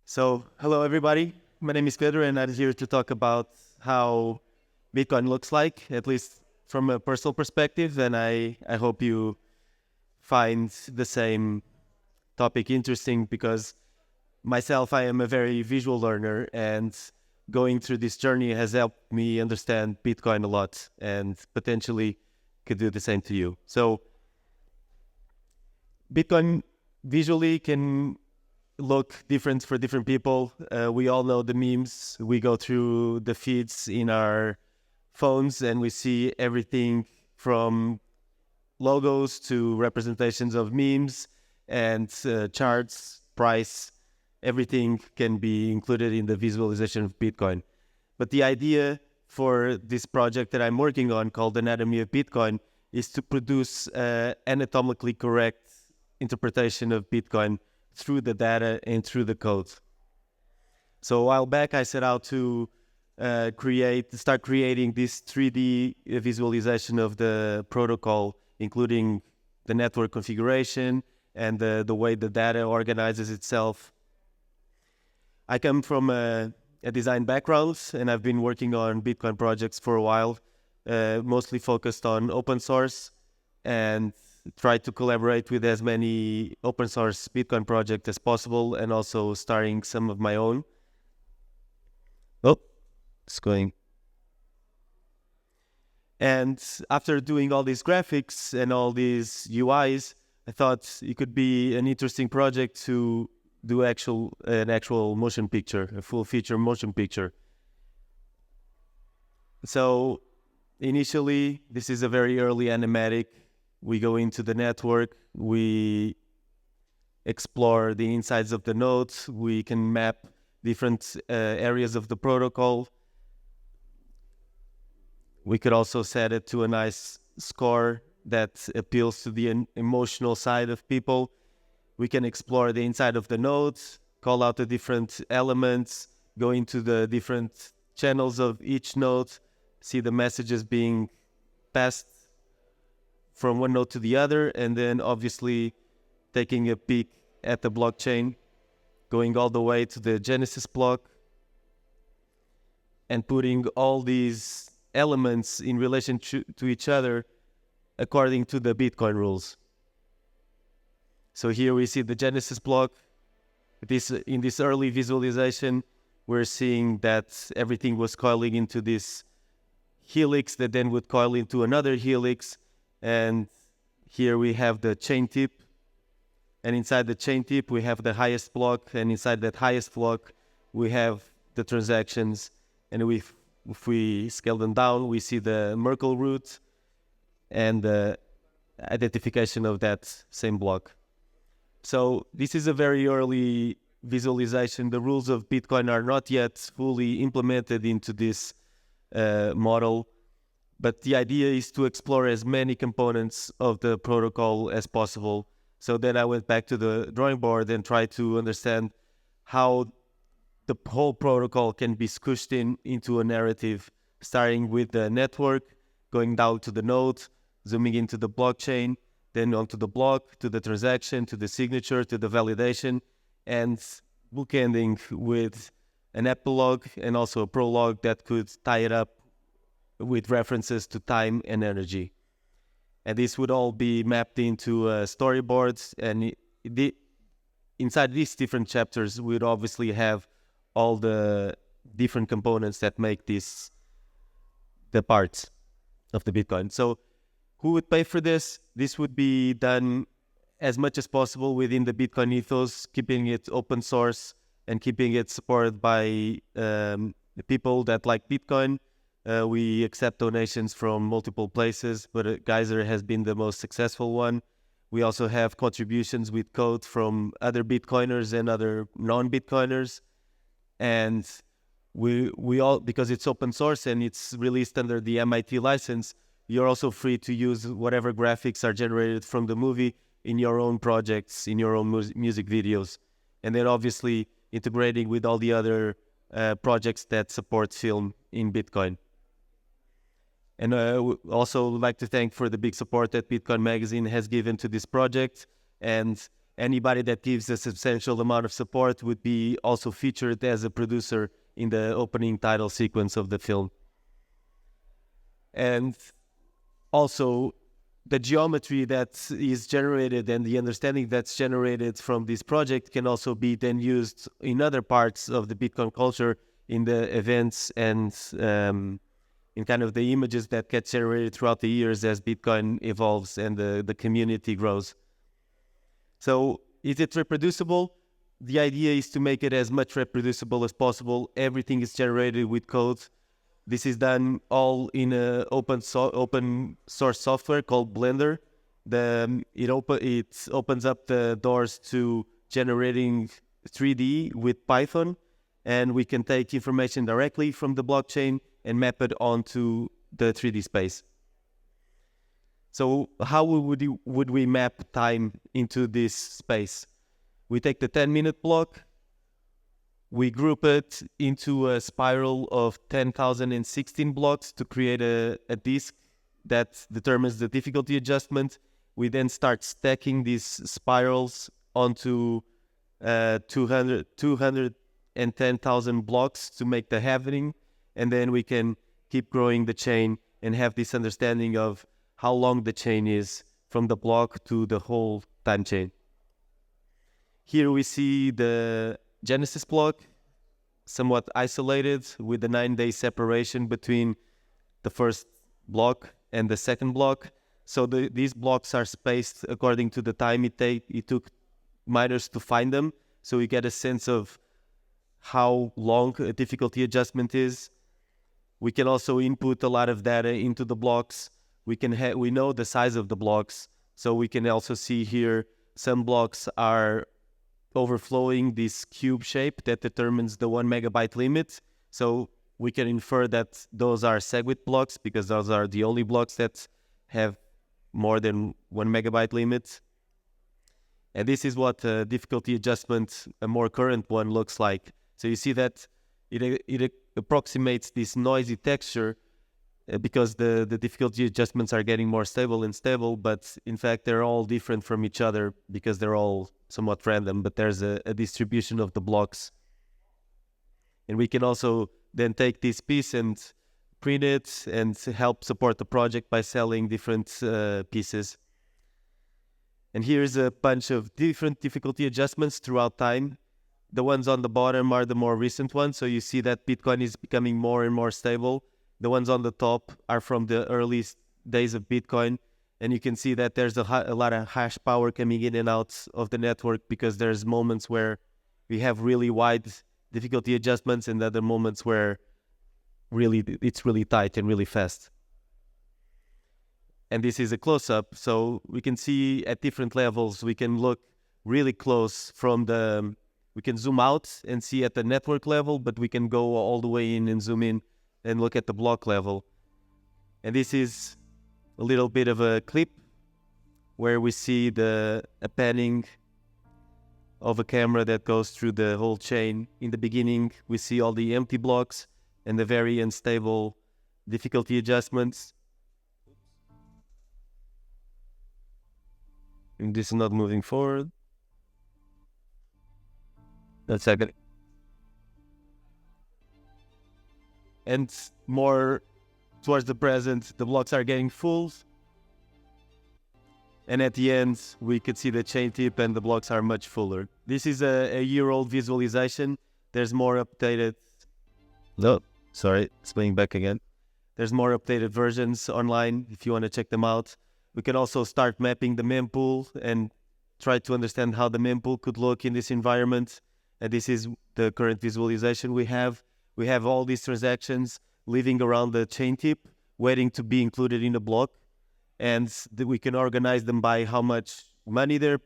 Hello everybody. My name is Pedro, and I'm here to talk about how Bitcoin looks like, at least from a personal perspective. And I hope you find the same topic interesting because myself, I am a very visual learner, and going through this journey has helped me understand Bitcoin a lot and potentially could do the same to you. So Bitcoin visually can look different for different people. We all know the memes. We go through the feeds in our phones and we see everything from logos to representations of memes and charts, price. Everything can be included in the visualization of Bitcoin. But the idea for this project that I'm working on called Anatomy of Bitcoin is to produce anatomically correct interpretation of Bitcoin through the data and through the code. So a while back, I set out to start creating this 3D visualization of the protocol, including the network configuration and the way the data organizes itself. I come from a design background, and I've been working on Bitcoin projects for a while, mostly focused on open source, and try to collaborate with as many open source Bitcoin projects as possible, and also starting some of my own. Oh, it's going. And after doing all these graphics and all these UIs, I thought it could be an interesting project to do an actual motion picture, a full feature motion picture. So initially, this is a very early animatic. We go into the network, we explore the insides of the nodes, we can map different areas of the protocol. We could also set it to a nice score that appeals to the emotional side of people. We can explore the inside of the nodes, call out the different elements, go into the different channels of each node, see the messages being passed from one node to the other, and then obviously taking a peek at the blockchain, going all the way to the Genesis block, and putting all these elements in relation to each other according to the Bitcoin rules. So here we see the Genesis block. In this early visualization, we're seeing that everything was coiling into this helix that then would coil into another helix. And here we have the chain tip. And inside the chain tip, we have the highest block. And inside that highest block, we have the transactions. And if we scale them down, we see the Merkle root and the identification of that same block. So this is a very early visualization. The rules of Bitcoin are not yet fully implemented into this model. But the idea is to explore as many components of the protocol as possible. So then I went back to the drawing board and tried to understand how the whole protocol can be squished into a narrative, starting with the network, going down to the node, zooming into the blockchain, then onto the block, to the transaction, to the signature, to the validation, and bookending with an epilogue and also a prologue that could tie it up with references to time and energy. And this would all be mapped into storyboards, and inside these different chapters, we would obviously have all the different components that make this the parts of the Bitcoin. So who would pay for this? This would be done as much as possible within the Bitcoin ethos, keeping it open source and keeping it supported by the people that like Bitcoin. We accept donations from multiple places, but Geyser has been the most successful one. We also have contributions with code from other Bitcoiners and other non-Bitcoiners. And we all, because it's open source and it's released under the MIT license, you're also free to use whatever graphics are generated from the movie in your own projects, in your own music videos. And then obviously integrating with all the other projects that support film in Bitcoin. And I would also like to thank for the big support that Bitcoin Magazine has given to this project. And Anybody that gives a substantial amount of support would be also featured as a producer in the opening title sequence of the film. And also, the geometry that is generated and the understanding that's generated from this project can also be then used in other parts of the Bitcoin culture, in the events and in kind of the images that get generated throughout the years as Bitcoin evolves and the community grows. So is it reproducible? The idea is to make it as much reproducible as possible. Everything is generated with code. This is done all in a open source software called Blender. It opens up the doors to generating 3D with Python, and we can take information directly from the blockchain and map it onto the 3D space. So how would we map time into this space? We take the 10-minute block, we group it into a spiral of 10,016 blocks to create a disk that determines the difficulty adjustment. We then start stacking these spirals onto 210,000 blocks to make the halving, and then we can keep growing the chain and have this understanding of how long the chain is from the block to the whole time chain. Here we see the Genesis block, somewhat isolated with the 9-day separation between the first block and the second block. So these blocks are spaced according to the time it took miners to find them. So we get a sense of how long a difficulty adjustment is. We can also input a lot of data into the blocks. We know the size of the blocks. So we can also see here some blocks are overflowing this cube shape that determines the 1 megabyte limit. So we can infer that those are SegWit blocks because those are the only blocks that have more than 1 megabyte limit. And this is what difficulty adjustment, a more current one, looks like. So you see that it approximates this noisy texture because the difficulty adjustments are getting more stable and stable, but in fact they're all different from each other because they're all somewhat random, but there's a distribution of the blocks. And we can also then take this piece and print it and help support the project by selling different pieces. And here's a bunch of different difficulty adjustments throughout time. The ones on the bottom are the more recent ones, so you see that Bitcoin is becoming more and more stable. The ones on the top are from the earliest days of Bitcoin, and you can see that there's a lot of hash power coming in and out of the network because there's moments where we have really wide difficulty adjustments and other moments where it's really tight and really fast. And this is a close-up, so we can see at different levels. We can look really close we can zoom out and see at the network level, but we can go all the way in and zoom in and look at the block level. And this is a little bit of a clip where we see a panning of a camera that goes through the whole chain. In the beginning, we see all the empty blocks and the very unstable difficulty adjustments. And this is not moving forward. That's second. And more towards the present, the blocks are getting full. And at the end, we could see the chain tip and the blocks are much fuller. This is a year-old visualization. There's more updated... No, sorry, it's playing back again. There's more updated versions online if you want to check them out. We can also start mapping the mempool and try to understand how the mempool could look in this environment. And this is the current visualization we have. We have all these transactions living around the chain tip, waiting to be included in a block. And we can organize them by how much money they're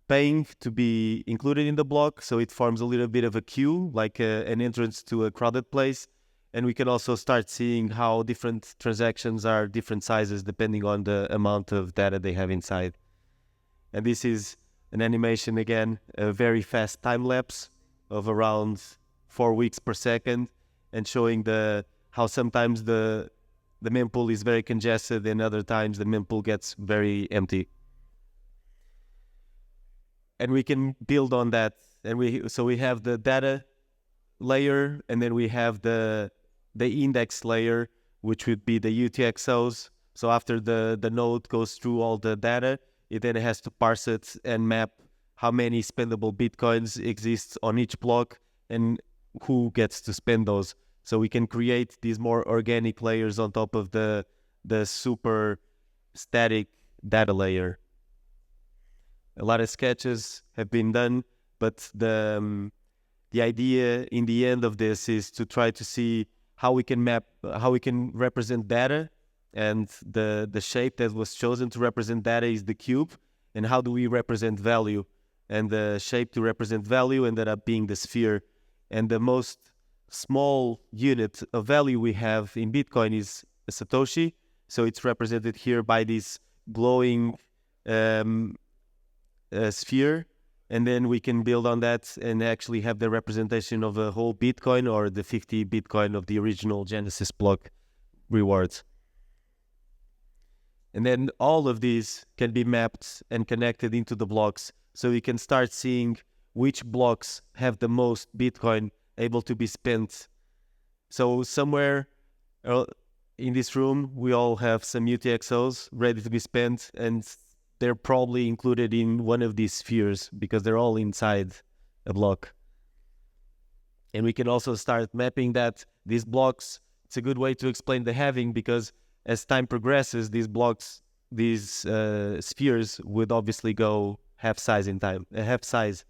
paying to be included in the block. So it forms a little bit of a queue, like an entrance to a crowded place. And we can also start seeing how different transactions are different sizes depending on the amount of data they have inside. And this is an animation, again, a very fast time lapse of around 4 weeks per second, and showing how sometimes the mempool is very congested and other times the mempool gets very empty. and we can build on that. And we have the data layer, and then we have the index layer, which would be the UTXOs. So after the node goes through all the data, it then has to parse it and map how many spendable Bitcoins exist on each block and who gets to spend those. So we can create these more organic layers on top of the super static data layer. A lot of sketches have been done, but the idea in the end of this is to try to see how we can represent data, and the shape that was chosen to represent data is the cube, and how do we represent value, and the shape to represent value ended up being the sphere. And the most small unit of value we have in Bitcoin is a Satoshi, so it's represented here by this glowing sphere, and then we can build on that and actually have the representation of a whole Bitcoin, or the 50 Bitcoin of the original Genesis block rewards. And then all of these can be mapped and connected into the blocks, so we can start seeing which blocks have the most Bitcoin able to be spent. So somewhere in this room, we all have some UTXOs ready to be spent, and they're probably included in one of these spheres because they're all inside a block. And we can also start mapping these blocks. It's a good way to explain the halving, because as time progresses, these blocks, these spheres would obviously go half size in time, half size.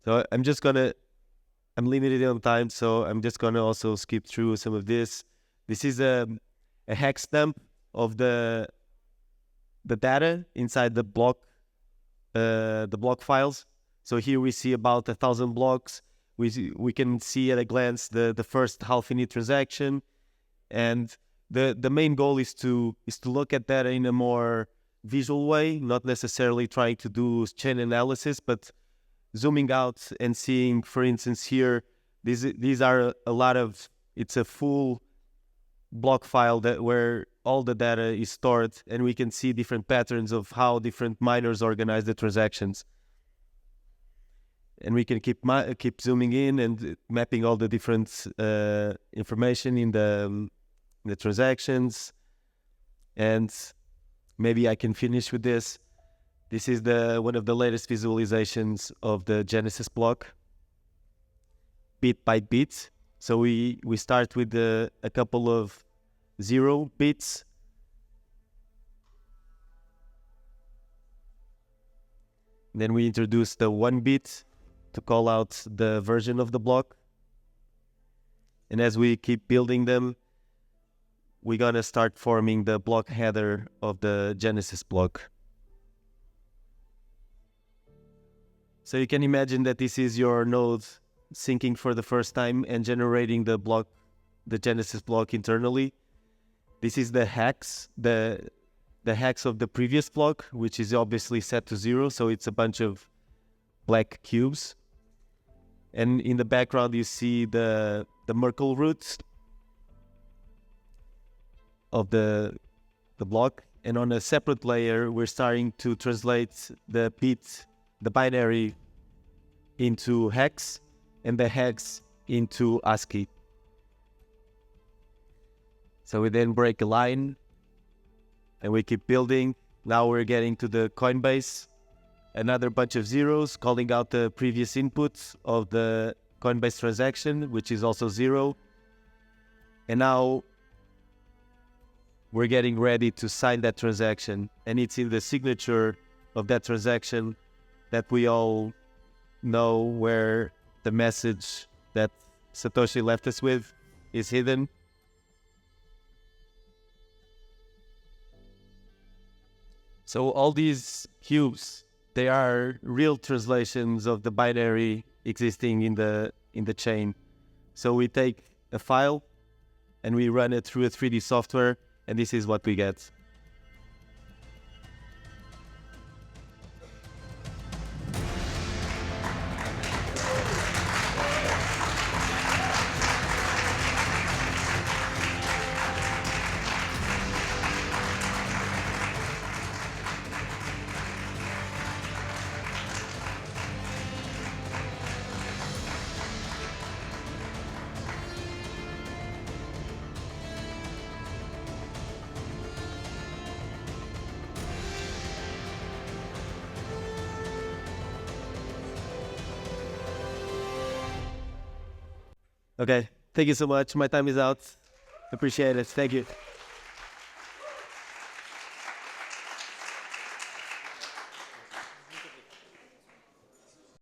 So I'm limited on time, so I'm just gonna also skip through some of this. This is a hex dump of the data inside the block files. So here we see about 1,000 blocks. We can see at a glance the first half-init transaction, and the main goal is to look at data in a more visual way, not necessarily trying to do chain analysis, but zooming out and seeing, for instance, here, these are it's a full block file where all the data is stored, and we can see different patterns of how different miners organize the transactions. And we can keep zooming in and mapping all the different information in the transactions. And maybe I can finish with this. This is one of the latest visualizations of the Genesis block, bit by bit. So we start with a couple of 0 bits. Then we introduce the 1 bit to call out the version of the block. And as we keep building them, we're gonna start forming the block header of the Genesis block. So you can imagine that this is your node syncing for the first time and generating the Genesis block internally. This is the hex, the hex of the previous block, which is obviously set to 0, so it's a bunch of black cubes. And in the background, you see the Merkle root of the block. And on a separate layer, we're starting to translate the binary into hex, and the hex into ASCII. So we then break a line, and we keep building. Now we're getting to the Coinbase, another bunch of zeros, calling out the previous input of the Coinbase transaction, which is also 0. And now we're getting ready to sign that transaction, and it's in the signature of that transaction that we all know where the message that Satoshi left us with is hidden. So all these cubes, they are real translations of the binary existing in the chain. So we take a file and we run it through a 3D software, and this is what we get. Okay. Thank you so much. My time is out. Appreciate it. Thank you.